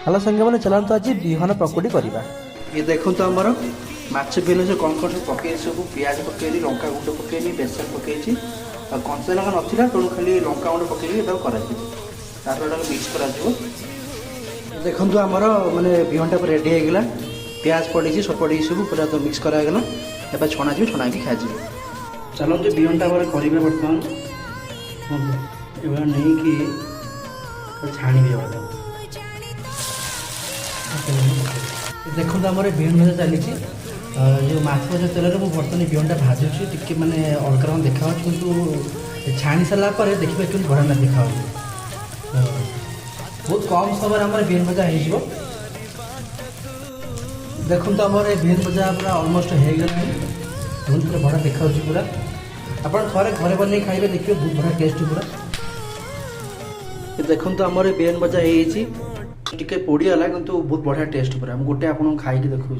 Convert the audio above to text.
Hello संगे मैंने चलाते आज बिहन पकोड़ी करवा। ये देखो तो आमर माछ बिहन से कौन कौन सब पकई सब पिज पकईनी लंका गुंड पकईनी बेसन पकई कंचा लंका नाला तेणु खाली लंका गुंड पकईकी कर मिक्स कर देखो आमर मानने बिहनटा रेडी होगा पिज पड़ी सब पड़ी सब पूरा तो मिक्स करागला एवं छणा जी छणा कि खाई चलते बिहनटा करेंगे बर्तमान एवं नहीं कि छाणी देखो आम बिहन भजा चली जो माछ भजा तेल में बर्तमान बिहनटा भाजुची टी मैंने अलग रंग देखा कि छाणी सारापर देखिए कि बढ़िया देखा बहुत कम समय आम बिहन भजा हो देखो आम बिहन भजा पूरा अलमोस्ट हो गला बहुत पूरा बढ़िया देखा पूरा आप थे घरे बन खाइबे देखिए बहुत बढ़िया टेस्ट पूरा देखो आम बिहन भजा टिके पोड़ीगला किंतु बहुत बढ़िया टेस्ट पूरा गोटे आपको खाई देखा।